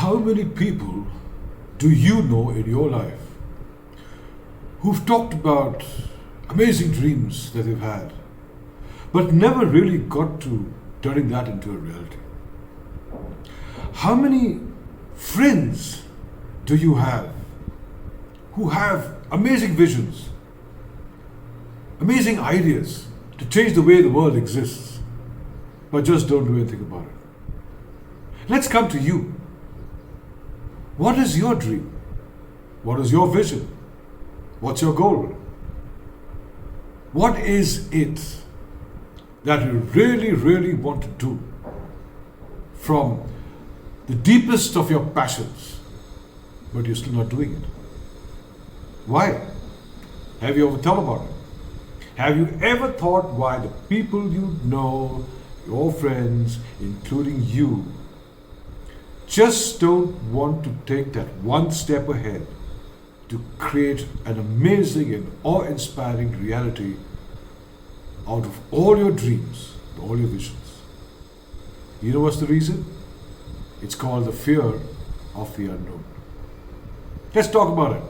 How many people do you know in your life who've talked about amazing dreams that they've had, but never really got to turning that into a reality? How many friends do you have who have amazing visions, amazing ideas to change the way the world exists, but just don't do anything about it? Let's come to you. What is your dream? What is your vision? What's your goal? What is it that you really, really want to do from the deepest of your passions, but you're still not doing it? Why? Have you ever thought about it? Have you ever thought why the people you know, your friends, including you, just don't want to take that one step ahead to create an amazing and awe-inspiring reality out of all your dreams, all your visions? You know what's the reason? It's called the fear of the unknown. Let's talk about it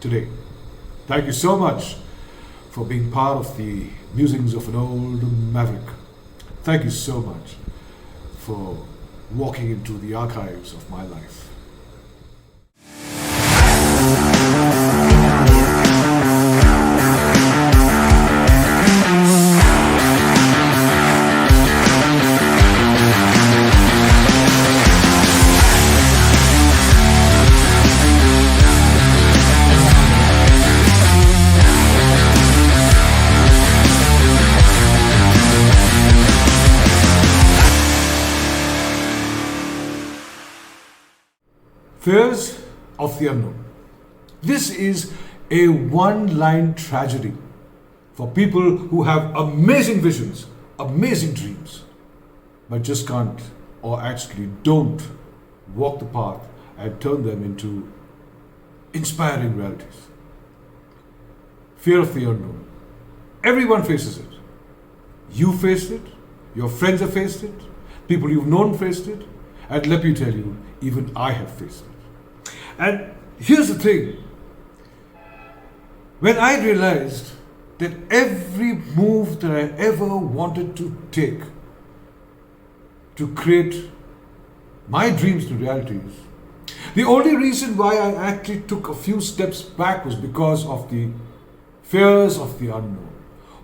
today. Thank you so much for being part of the Musings of an Old Maverick. Thank you so much for walking into the archives of my life. Fears of the unknown. This is a one-line tragedy for people who have amazing visions, amazing dreams, but just can't or actually don't walk the path and turn them into inspiring realities. Fear of the unknown. Everyone faces it. You faced it, your friends have faced it, people you've known faced it, and let me tell you, even I have faced it. And here's the thing. When I realized that every move that I ever wanted to take to create my dreams to realities, the only reason why I actually took a few steps back was because of the fears of the unknown.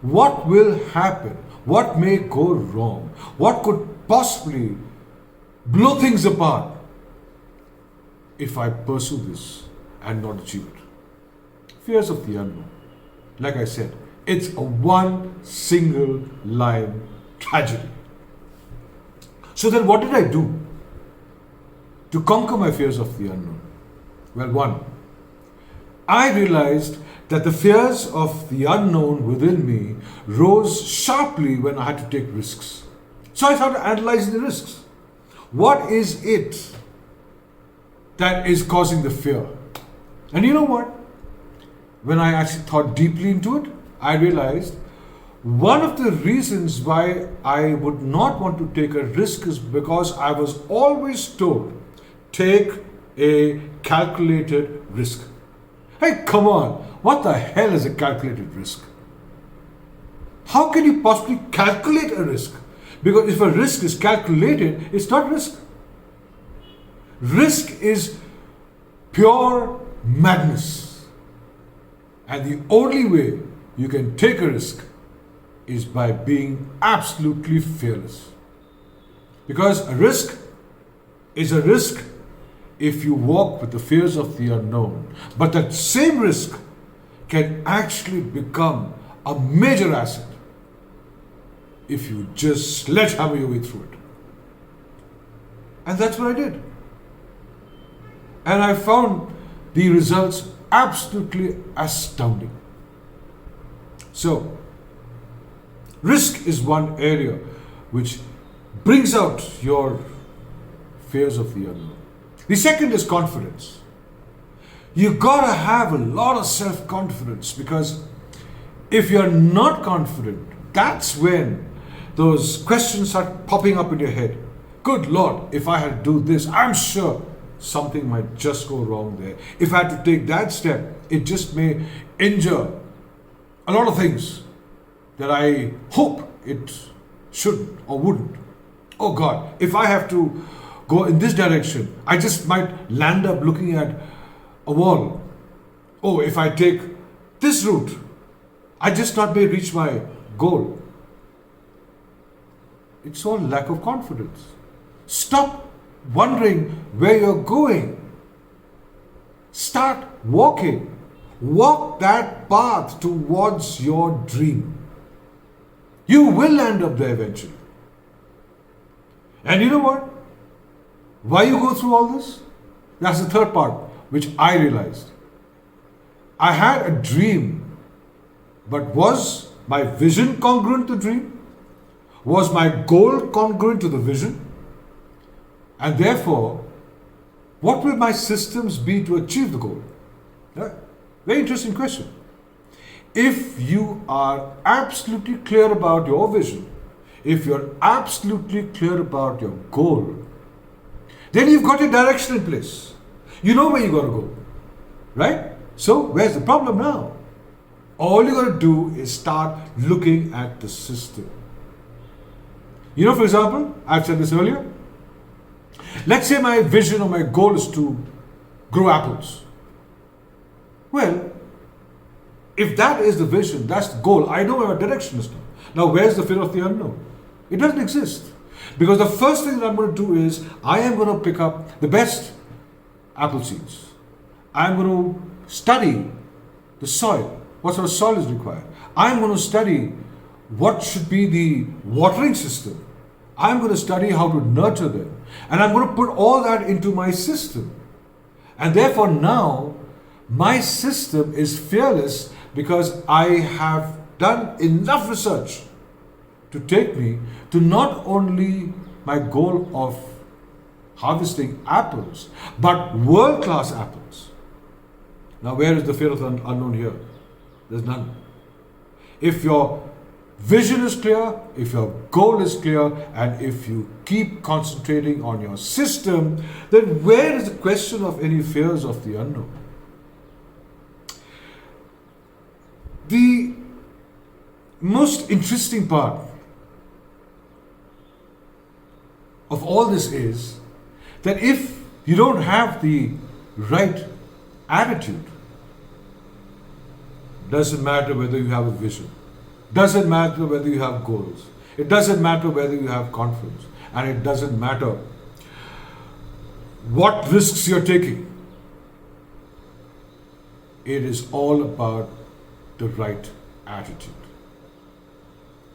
What will happen? What may go wrong? What could possibly blow things apart if I pursue this and not achieve it? Fears of the unknown. Like I said, it's a one single line tragedy. So then what did I do to conquer my fears of the unknown? Well, one, I realized that the fears of the unknown within me rose sharply when I had to take risks. So I started analyzing the risks. What is it that is causing the fear? And you know what? When I actually thought deeply into it, I realized one of the reasons why I would not want to take a risk is because I was always told, take a calculated risk. Hey, come on, what the hell is a calculated risk? How can you possibly calculate a risk? Because if a risk is calculated, it's not risk. Risk is pure madness. And the only way you can take a risk is by being absolutely fearless. Because a risk is a risk if you walk with the fears of the unknown. But that same risk can actually become a major asset if you just sledgehammer your way through it. And that's what I did. And I found the results absolutely astounding. So, risk is one area which brings out your fears of the unknown. The second is confidence. You gotta have a lot of self-confidence, because if you're not confident, that's when those questions start popping up in your head. good Lord, if I had to do this, I'm sure something might just go wrong there. If I had to take that step, it just may injure a lot of things that I hope it shouldn't or wouldn't. Oh God, if I have to go in this direction, I just might land up looking at a wall. Oh, if I take this route, I just not may reach my goal. It's all lack of confidence. Stop wondering where you're going. Start walking. Walk that path towards your dream. You will end up there eventually. And you know what? Why you go through all this? That's the third part, which I realized. I had a dream, but was my vision congruent to the dream? Was my goal congruent to the vision? And therefore, what will my systems be to achieve the goal? Yeah. Very interesting question. If you are absolutely clear about your vision, if you're absolutely clear about your goal, then you've got your direction in place. You know where you got to go. Right? So, where's the problem now? All you got to do is start looking at the system. You know, for example, I've said this earlier. Let's say my vision or my goal is to grow apples. Well, if that is the vision, that's the goal, I know where my direction is now. Now, where's the fear of the unknown? It doesn't exist. Because the first thing that I'm going to do is, I am going to pick up the best apple seeds. I'm going to study the soil, what sort of soil is required. I'm going to study what should be the watering system. I'm going to study how to nurture them. And I'm going to put all that into my system. And therefore now, my system is fearless because I have done enough research to take me to not only my goal of harvesting apples, but world-class apples. Now, where is the fear of the unknown here? There's none. If your vision is clear, if your goal is clear, and if you keep concentrating on your system, then where is the question of any fears of the unknown? The most interesting part of all this is that if you don't have the right attitude, doesn't matter whether you have a vision, doesn't matter whether you have goals, it doesn't matter whether you have confidence, and it doesn't matter what risks you're taking. It is all about the right attitude.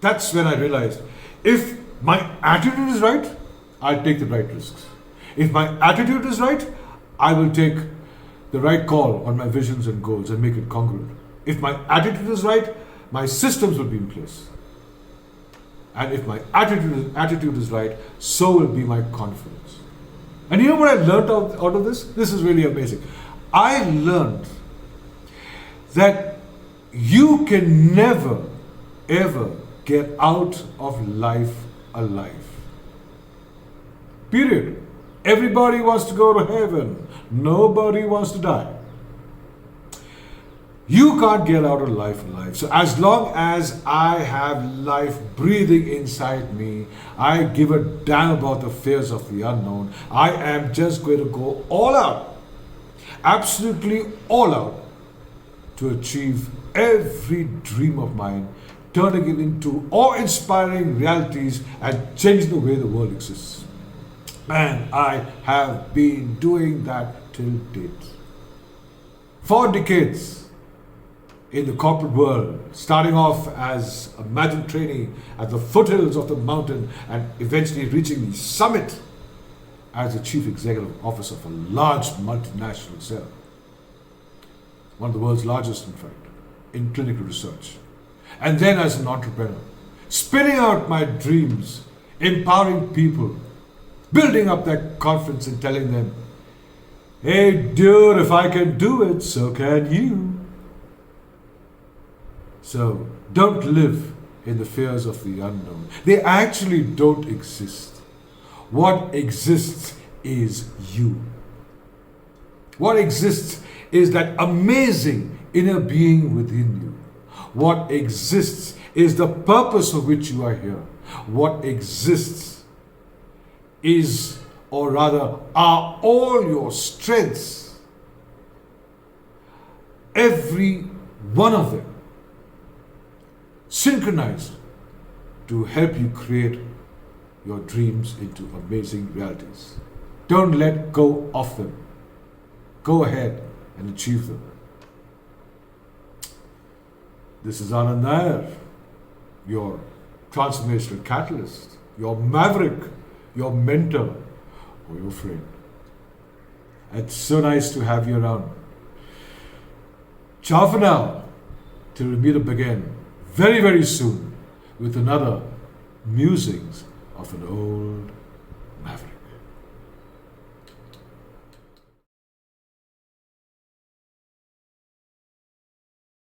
That's when I realized, if my attitude is right, I'll take the right risks. If my attitude is right, I will take the right call on my visions and goals and make it congruent. If my attitude is right, my systems will be in place. And if my attitude is right, so will be my confidence. And you know what I learned out of this? This is really amazing. I learned that you can never, ever get out of life alive. Period. Everybody wants to go to heaven. Nobody wants to die. You can't get out of life alive. So as long as I have life breathing inside me, I give a damn about the fears of the unknown. I am just going to go all out, absolutely all out, to achieve every dream of mine, turning it into awe-inspiring realities and changing the way the world exists. And I have been doing that till date. 4 decades in the corporate world, starting off as a magic trainee at the foothills of the mountain and eventually reaching the summit as the chief executive officer of a large multinational cell. One of the world's largest, in fact, in clinical research. And then as an entrepreneur, spinning out my dreams, empowering people, building up that confidence and telling them, hey dude, if I can do it, so can you. So don't live in the fears of the unknown. They actually don't exist. What exists is you. What exists is that amazing inner being within you. What exists is the purpose for which you are here. What exists is, or rather, are all your strengths. Every one of them synchronized to help you create your dreams into amazing realities. Don't let go of them. Go ahead and achieve them. This is Anand Nair, your transformational catalyst, your maverick, your mentor, or your friend. It's so nice to have you around. Ciao for now, till we meet up again very, very soon with another Musings of an Old